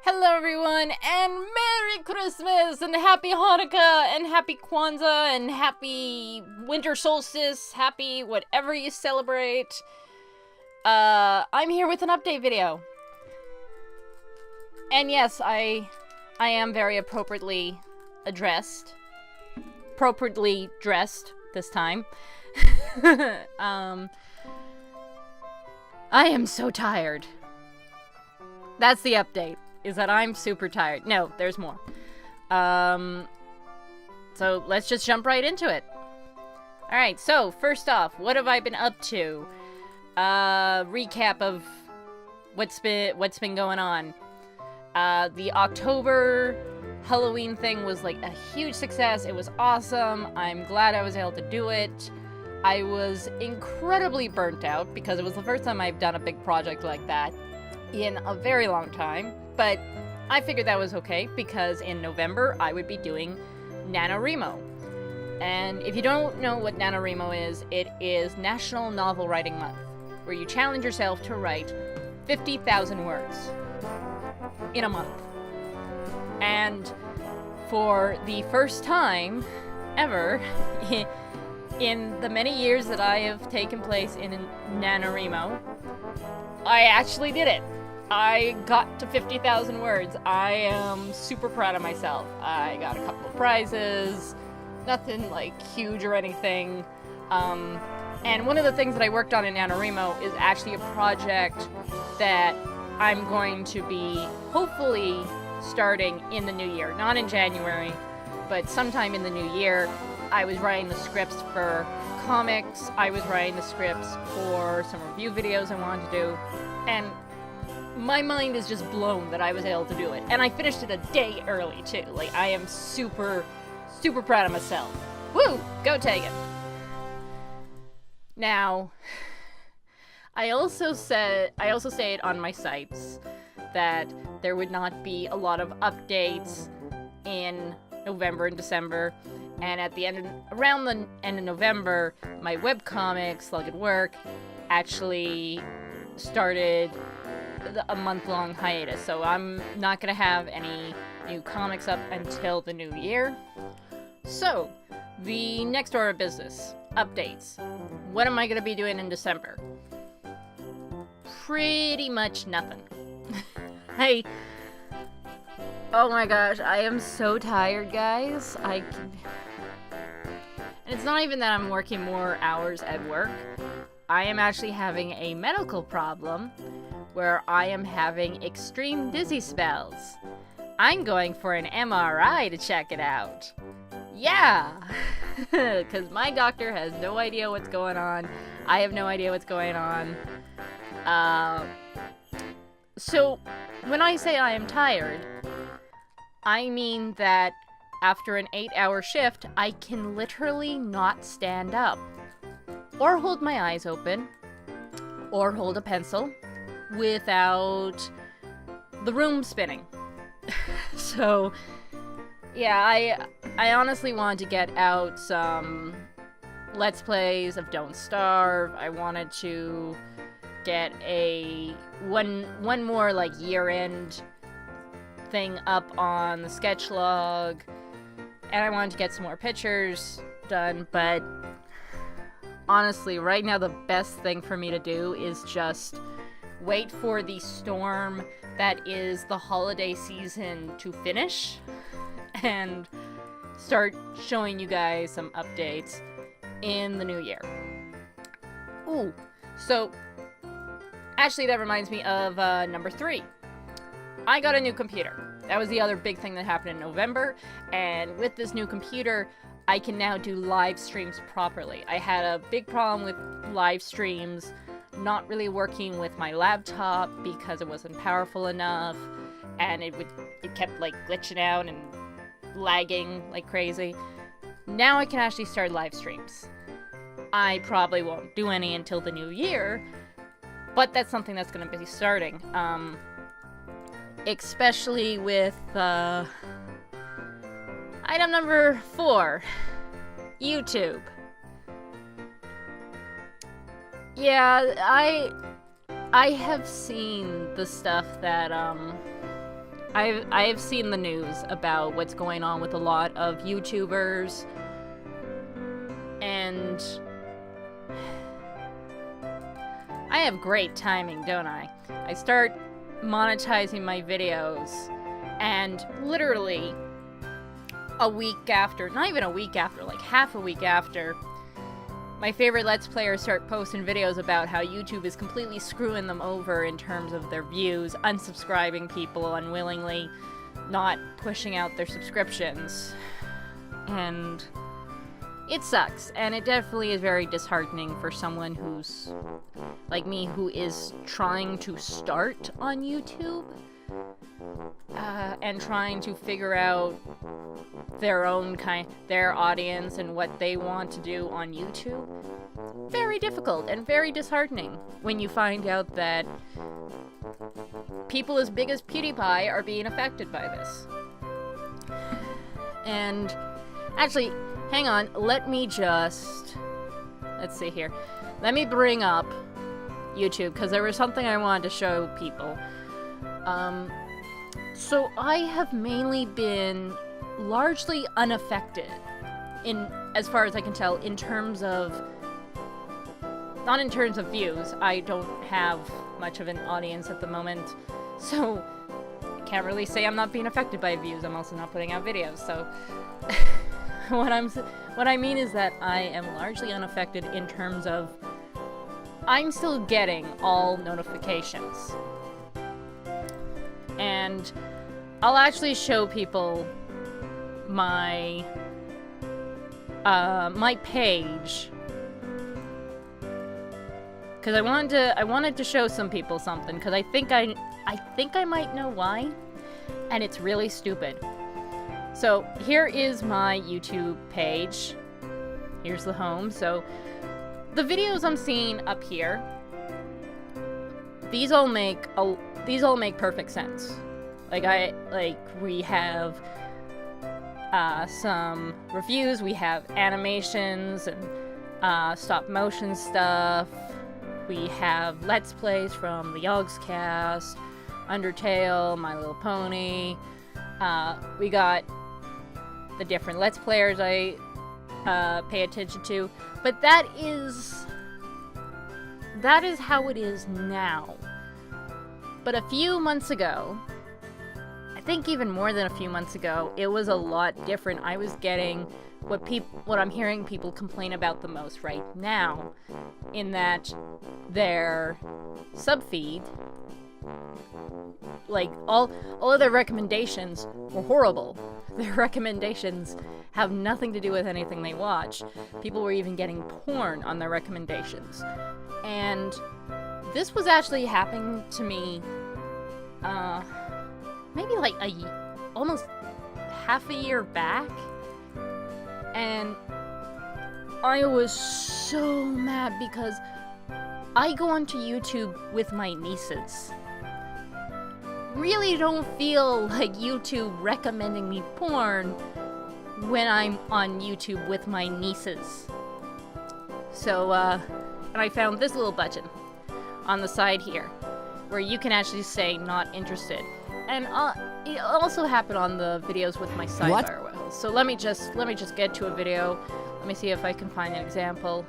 Hello everyone, and Merry Christmas, and Happy Hanukkah, and Happy Kwanzaa, and Happy Winter Solstice, happy whatever you celebrate. I'm here with an update video. And yes, I am very appropriately dressed this time. I am so tired. That's the update. Is that I'm super tired. No, there's more. So let's just jump right into it. Alright, so first off, what have I been up to? Recap of what's been going on. The October Halloween thing was like a huge success. It was awesome. I'm glad I was able to do it. I was incredibly burnt out because it was the first time I've done a big project like that in a very long time. But I figured that was okay because in November I would be doing NanoWrimo. And if you don't know what NanoWrimo is, it is National Novel Writing Month, where you challenge yourself to write 50,000 words in a month. And for the first time ever in the many years that I have taken place in NanoWrimo, I actually did it. I got to 50,000 words. I am super proud of myself. I got a couple of prizes, nothing like huge or anything. And one of the things that I worked on in NanoWrimo is actually a project that I'm going to be hopefully starting in the new year. Not in January, but sometime in the new year. I was writing the scripts for comics. I was writing the scripts for some review videos I wanted to do. And my mind is just blown that I was able to do it. And I finished it a day early, too. Like, I am super, super proud of myself. Woo! Go Tegan! Now, I also stated on my sites that there would not be a lot of updates in November and December. And at the around the end of November, my webcomic, Slugged Work, actually started a month-long hiatus, so I'm not gonna have any new comics up until the new year. So, the next order of business, updates. What am I gonna be doing in December? Pretty much nothing. Oh my gosh, I am so tired, guys. And it's not even that I'm working more hours at work. I am actually having a medical problem where I am having extreme dizzy spells. I'm going for an MRI to check it out. Yeah! Because my doctor has no idea what's going on. I have no idea what's going on. So, when I say I am tired, I mean that after an 8-hour shift, I can literally not stand up, or hold my eyes open, or hold a pencil, without the room spinning. So, yeah, I honestly wanted to get out some Let's Plays of Don't Starve. I wanted to get one more, like, year-end thing up on the sketch log, and I wanted to get some more pictures done, but honestly, right now the best thing for me to do is just wait for the storm that is the holiday season to finish and start showing you guys some updates in the new year. Ooh, so actually that reminds me of number 3. I got a new computer. That was the other big thing that happened in November, and with this new computer, I can now do live streams properly. I had a big problem with live streams not really working with my laptop because it wasn't powerful enough, and it kept like glitching out and lagging like crazy. Now I can actually start live streams. I probably won't do any until the new year, but that's something that's going to be starting. Especially with item number 4, YouTube. Yeah, I have seen the stuff that I've seen the news about what's going on with a lot of YouTubers, and I have great timing, don't I? I start monetizing my videos, and literally a week after, not even a week after, like half a week after, my favorite Let's Players start posting videos about how YouTube is completely screwing them over in terms of their views, unsubscribing people unwillingly, not pushing out their subscriptions. And it sucks, and it definitely is very disheartening for someone who's, like me, who is trying to start on YouTube, and trying to figure out their audience and what they want to do on YouTube. Very difficult and very disheartening when you find out that people as big as PewDiePie are being affected by this. And actually, hang on, let's see here. Let me bring up YouTube, because there was something I wanted to show people. So I have mainly been largely unaffected, as far as I can tell, not in terms of views. I don't have much of an audience at the moment, so I can't really say I'm not being affected by views. I'm also not putting out videos, so what I mean is that I am largely unaffected in terms of I'm still getting all notifications. And I'll actually show people my my page, because I wanted to show some people something, because I think I might know why, and it's really stupid. So here is my YouTube page. Here's the home. So the videos I'm seeing up here, these all make perfect sense. We have some reviews, we have animations and stop motion stuff. We have Let's Plays from the Yogscast, Undertale, My Little Pony. We got the different Let's Players I pay attention to, but that is how it is now. But a few months ago, I think even more than a few months ago, it was a lot different. I was getting what I'm hearing people complain about the most right now, in that their subfeed, like all of their recommendations were horrible. Their recommendations have nothing to do with anything they watch. People were even getting porn on their recommendations. And this was actually happening to me maybe like almost half a year back, and I was so mad because I go onto YouTube with my nieces. Really don't feel like YouTube recommending me porn when I'm on YouTube with my nieces. So, and I found this little button on the side here, where you can actually say not interested. And it also happened on the videos with my sidebar wells. So let me just get to a video. Let me see if I can find an example.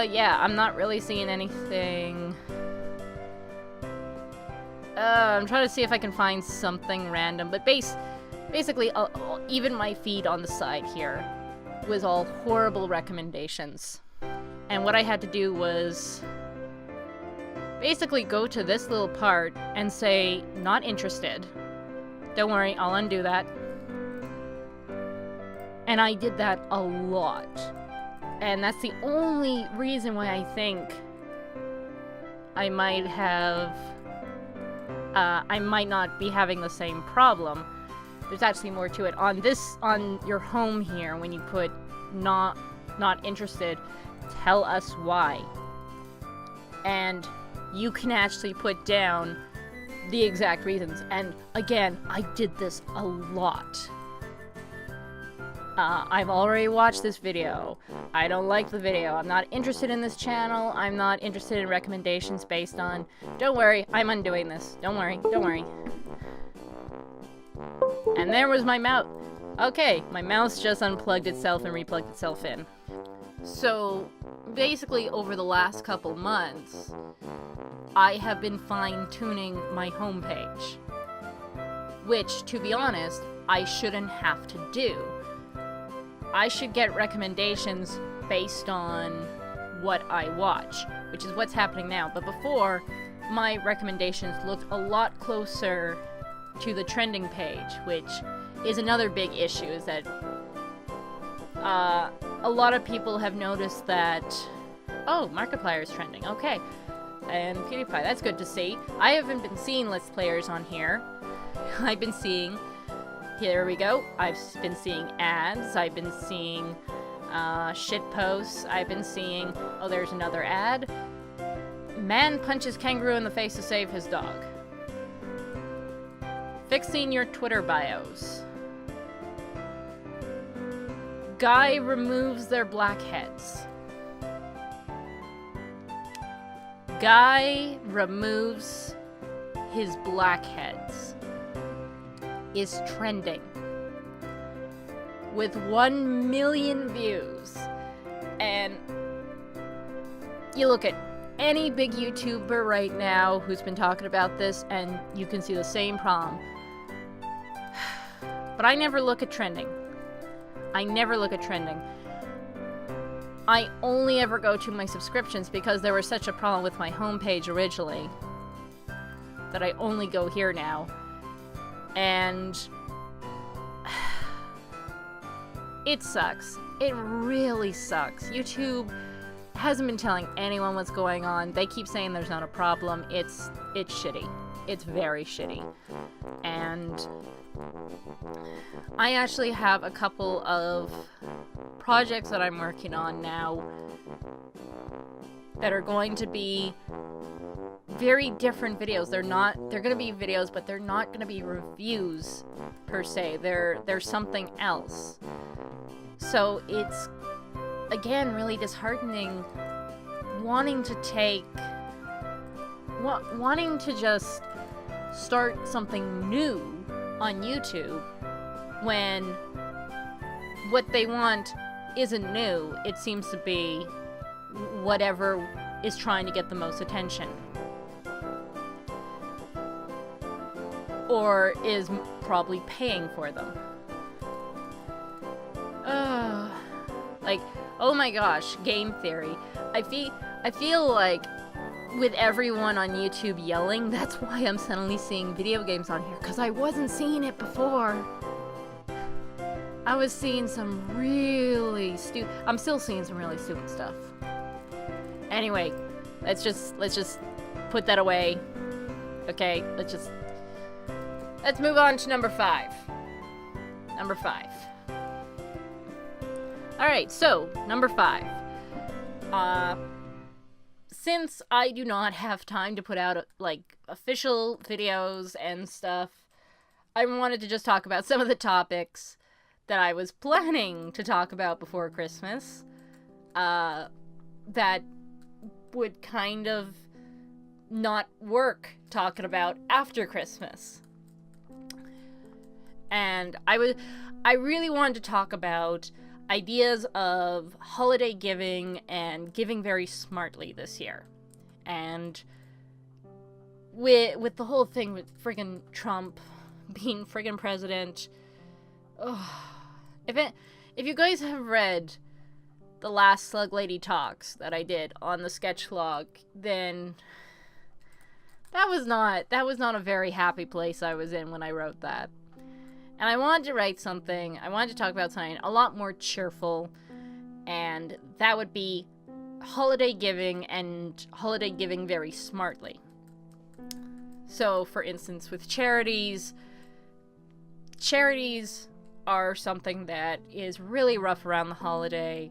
Yeah, I'm not really seeing anything. I'm trying to see if I can find something random, but basically, even my feed on the side here was all horrible recommendations. And what I had to do was basically go to this little part and say, not interested. Don't worry, I'll undo that. And I did that a lot. And that's the only reason why I think I might not be having the same problem. There's actually more to it. On your home here, when you put not interested, tell us why. And you can actually put down the exact reasons. And again, I did this a lot. I've already watched this video. I don't like the video. I'm not interested in this channel. I'm not interested in recommendations based on... Don't worry, I'm undoing this. Don't worry, don't worry. And there was my mouse. Okay, my mouse just unplugged itself and replugged itself in. So, basically over the last couple months, I have been fine-tuning my homepage. Which, to be honest, I shouldn't have to do. I should get recommendations based on what I watch, which is what's happening now. But before, my recommendations looked a lot closer to the trending page, which is another big issue, is that a lot of people have noticed that, oh, Markiplier is trending, okay. And PewDiePie, that's good to see. I haven't been seeing Let's Players on here. I've been seeing, here we go, I've been seeing ads, I've been seeing shit posts, I've been seeing, oh, there's another ad. Man punches kangaroo in the face to save his dog. Fixing your Twitter bios. Guy removes their blackheads. Guy removes his blackheads is trending with 1 million views. And you look at any big YouTuber right now who's been talking about this, and you can see the same problem. But I never look at trending. I never look at trending. I only ever go to my subscriptions because there was such a problem with my homepage originally that I only go here now. And it sucks. It really sucks. YouTube hasn't been telling anyone what's going on. They keep saying there's not a problem. It's shitty. It's very shitty. And I actually have a couple of projects that I'm working on now that are going to be very different videos. They're going to be videos, but they're not going to be reviews per se. They're something else. So it's, again, really disheartening wanting to just start something new on YouTube when what they want isn't new. It seems to be whatever is trying to get the most attention. Or is probably paying for them. Like, oh my gosh, game theory. I feel like with everyone on YouTube yelling, that's why I'm suddenly seeing video games on here, because I wasn't seeing it before. I was seeing some really I'm still seeing some really stupid stuff. Anyway, let's just put that away. Okay, let's move on to number 5. Number 5. Alright, so, number 5. Since I do not have time to put out, like, official videos and stuff, I wanted to just talk about some of the topics that I was planning to talk about before Christmas, that would kind of not work talking about after Christmas. And I really wanted to talk about ideas of holiday giving and giving very smartly this year. And with the whole thing with friggin' Trump being friggin' president, if you guys have read the last Slug Lady Talks that I did on the sketch log, then that was not a very happy place I was in when I wrote that. And I wanted to write something, I wanted to talk about something a lot more cheerful, and that would be holiday giving, and holiday giving very smartly. So, for instance, with charities are something that is really rough around the holiday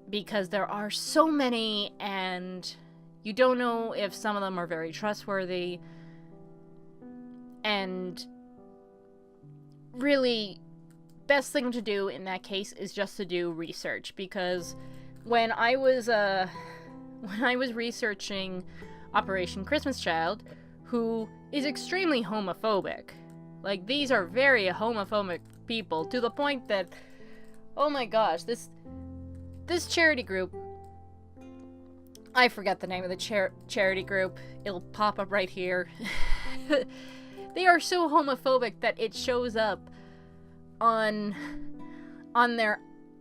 because there are so many, and you don't know if some of them are very trustworthy, and really best thing to do in that case is just to do research, because when I was researching Operation Christmas Child, who is extremely homophobic, like, these are very homophobic people, to the point that, oh my gosh, this charity group, I forget the name of the charity group, it'll pop up right here. They are so homophobic that it shows up on their,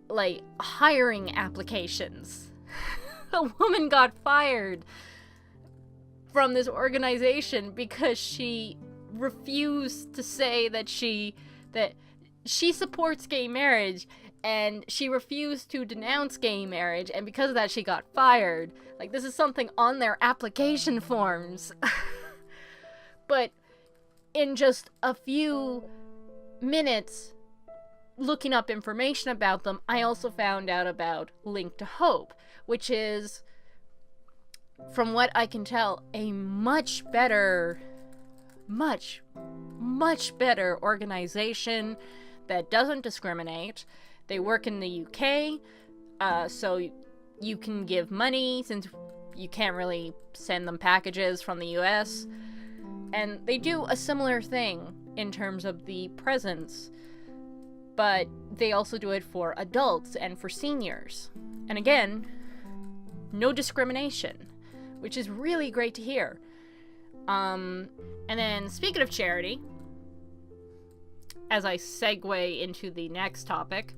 like, hiring applications. A woman got fired from this organization because she refused to say that she supports gay marriage, and she refused to denounce gay marriage, and because of that she got fired. Like, this is something on their application forms. But in just a few minutes looking up information about them, I also found out about Link to Hope, which is, from what I can tell, a much better organization that doesn't discriminate. They work in the UK, so you can give money since you can't really send them packages from the US. And they do a similar thing in terms of the presents, but they also do it for adults and for seniors. And again, no discrimination, which is really great to hear. And then, speaking of charity, as I segue into the next topic,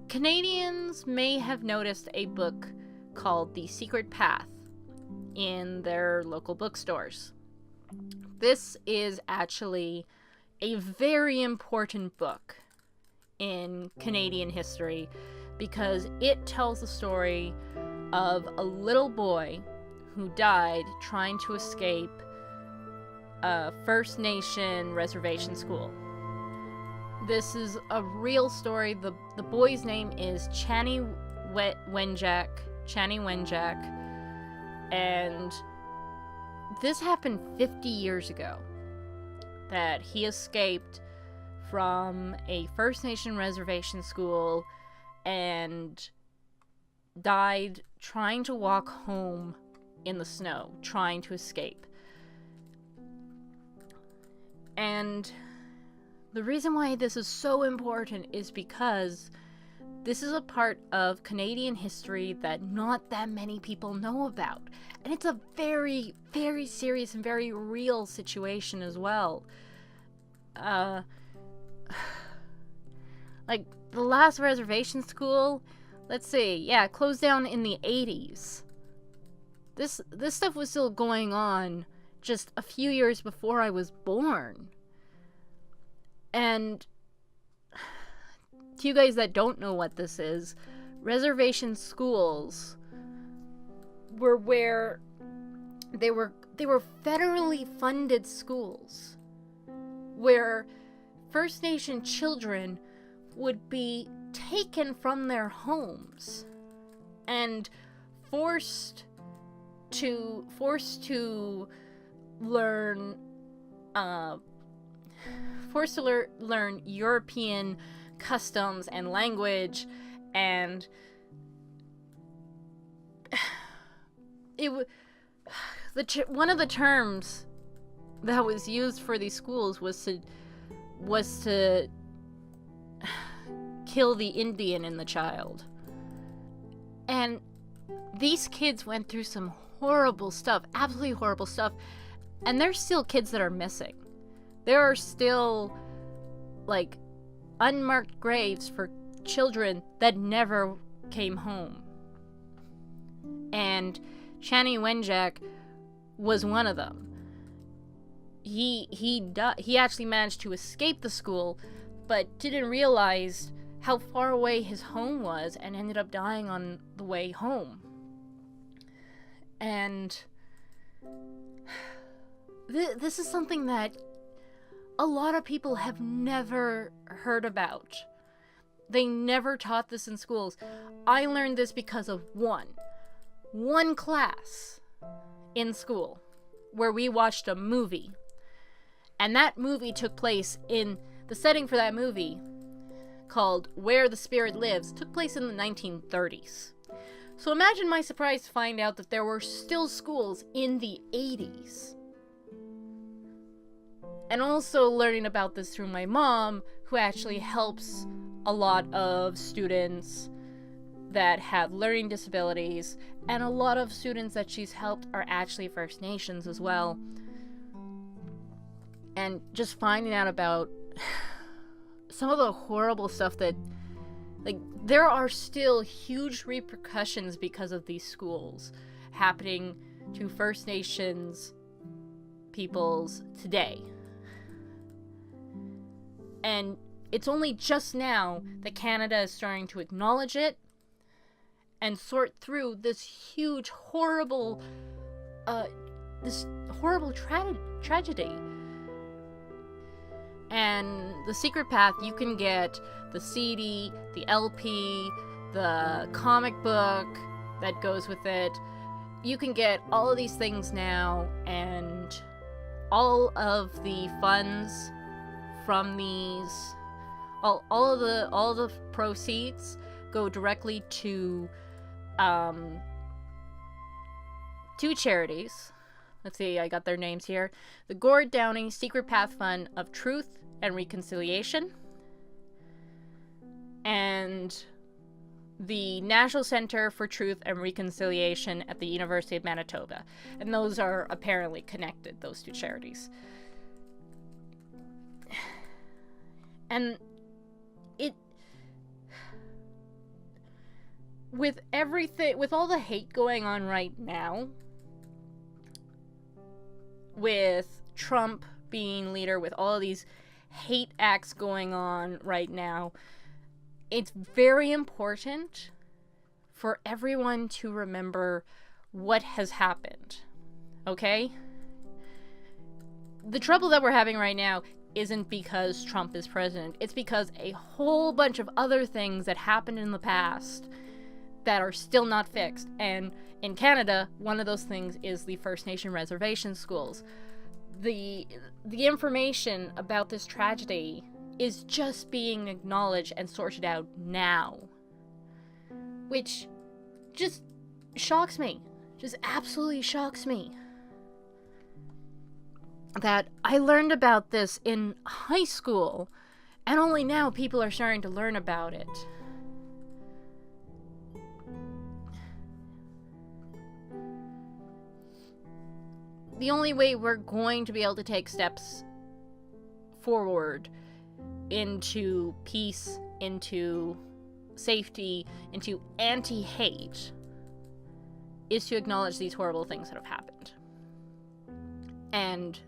Canadians may have noticed a book called The Secret Path in their local bookstores. This is actually a very important book in Canadian history because it tells the story of a little boy who died trying to escape a First Nation reservation school. This is a real story. The boy's name is Channy Wenjack, and this happened 50 years ago, that he escaped from a First Nation reservation school and died trying to walk home in the snow, trying to escape. And the reason why this is so important is because this is a part of Canadian history that not that many people know about. And it's a very, very serious and very real situation as well. Like, the last reservation school, let's see, yeah, it closed down in the 80s. This stuff was still going on just a few years before I was born. And to you guys that don't know what this is, reservation schools were where they were federally funded schools where First Nation children would be taken from their homes and forced to learn learn European customs and language, and one of the terms that was used for these schools was to kill the Indian in the child. And these kids went through some horrible stuff, absolutely horrible stuff, and there's still kids that are missing. There are still, like, unmarked graves for children that never came home. And Channy Wenjack was one of them. He actually managed to escape the school, but didn't realize how far away his home was and ended up dying on the way home. And this is something that a lot of people have never heard about. They never taught this in schools. I learned this because of one class in school where we watched a movie. And that movie took place in, the setting for that movie called Where the Spirit Lives took place in the 1930s. So imagine my surprise to find out that there were still schools in the 80s. And also learning about this through my mom, who actually helps a lot of students that have learning disabilities, and a lot of students that she's helped are actually First Nations as well. And just finding out about some of the horrible stuff that, like, there are still huge repercussions because of these schools happening to First Nations peoples today. And it's only just now that Canada is starting to acknowledge it and sort through this huge, horrible, tragedy. And the Secret Path, you can get the CD, the LP, the comic book that goes with it. You can get all of these things now, and all of the funds from these, all the proceeds go directly to two charities. Let's see, I got their names here. The Gord Downie Secret Path Fund of Truth and Reconciliation, and the National Center for Truth and Reconciliation at the University of Manitoba. And those are apparently connected, those two charities. And with everything, with all the hate going on right now, with Trump being leader, with all of these hate acts going on right now, it's very important for everyone to remember what has happened, okay? The trouble that we're having right now isn't because Trump is president. It's because a whole bunch of other things that happened in the past that are still not fixed. And in Canada, one of those things is the First Nation reservation schools. The information about this tragedy is just being acknowledged and sorted out now, which just shocks me. Just absolutely shocks me. That I learned about this in high school, and only now people are starting to learn about it. The only way we're going to be able to take steps forward into peace, into safety, into anti-hate, is to acknowledge these horrible things that have happened. And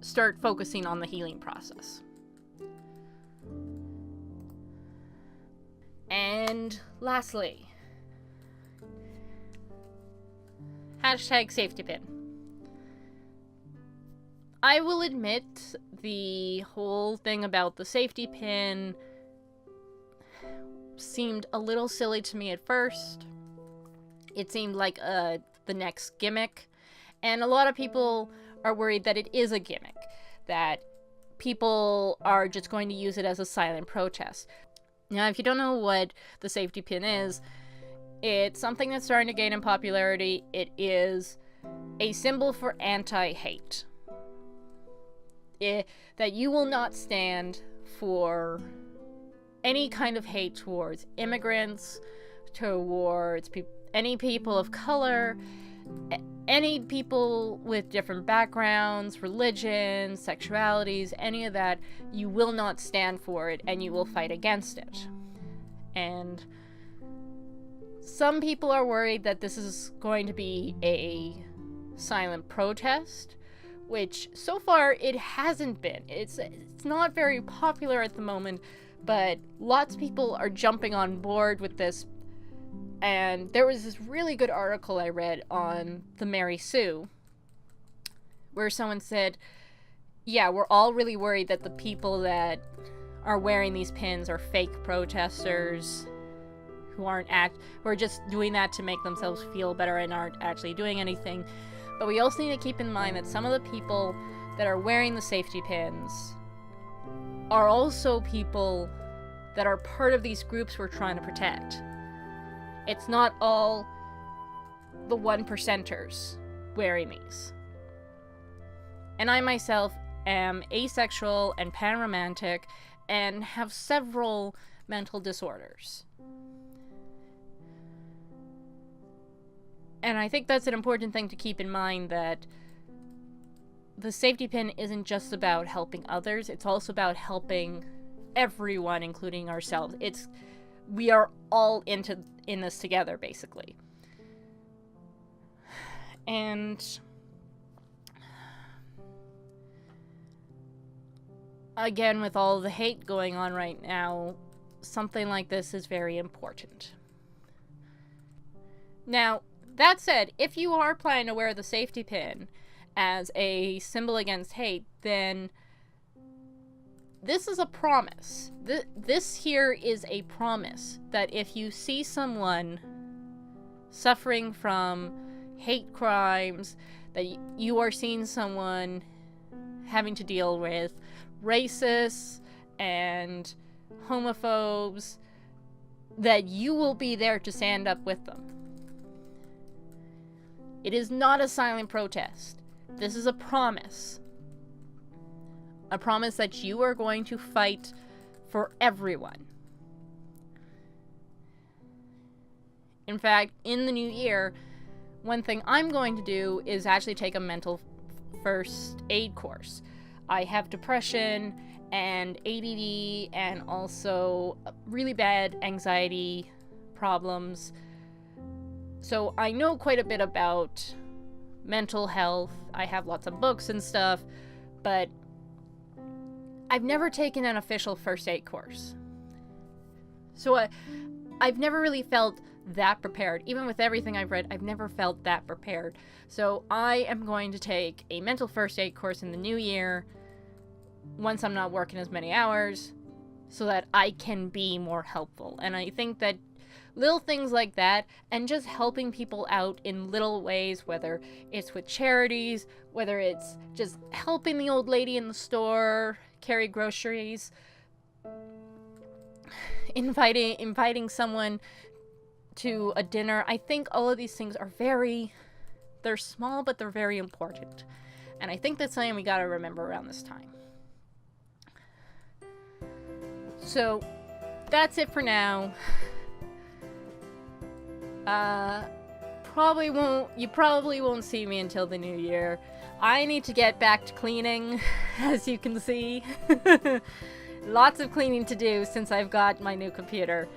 start focusing on the healing process. And lastly, #Safetypin. I will admit, the whole thing about the safety pin seemed a little silly to me at first. It seemed like the next gimmick, and a lot of people are worried that it is a gimmick, that people are just going to use it as a silent protest. Now, if you don't know what the safety pin is, it's something that's starting to gain in popularity. It is a symbol for anti-hate. That you will not stand for any kind of hate towards immigrants, towards any people of color, any people with different backgrounds, religions, sexualities, any of that. You will not stand for it, and you will fight against it. And some people are worried that this is going to be a silent protest, which so far it hasn't been. It's not very popular at the moment, but lots of people are jumping on board with this. And there was this really good article I read on the Mary Sue, where someone said, yeah, we're all really worried that the people that are wearing these pins are fake protesters who are just doing that to make themselves feel better and aren't actually doing anything. But we also need to keep in mind that some of the people that are wearing the safety pins are also people that are part of these groups we're trying to protect. It's not all the 1%ers wearing these. And I myself am asexual and panromantic and have several mental disorders. And I think that's an important thing to keep in mind, that the safety pin isn't just about helping others, it's also about helping everyone, including ourselves. We are all in this together, basically. And again, with all the hate going on right now, something like this is very important. Now, that said, if you are planning to wear the safety pin as a symbol against hate, then this is a promise. This here is a promise that if you see someone suffering from hate crimes, that you are seeing someone having to deal with racists and homophobes, that you will be there to stand up with them. It is not a silent protest. This is a promise. A promise that you are going to fight for everyone. In fact, in the new year, one thing I'm going to do is actually take a mental first aid course. I have depression and ADD and also really bad anxiety problems. So I know quite a bit about mental health. I have lots of books and stuff, but I've never taken an official first aid course. So I've never really felt that prepared. Even with everything I've read, I've never felt that prepared. So I am going to take a mental first aid course in the new year, once I'm not working as many hours, so that I can be more helpful. And I think that little things like that, and just helping people out in little ways, whether it's with charities, whether it's just helping the old lady in the store carry groceries, inviting someone to a dinner. I think all of these things are they're small, but they're very important. And I think that's something we gotta remember around this time. So, that's it for now. You probably won't see me until the new year. I need to get back to cleaning, as you can see. Lots of cleaning to do since I've got my new computer.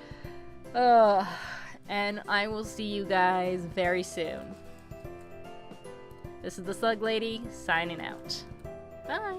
And I will see you guys very soon. This is the Slug Lady, signing out. Bye!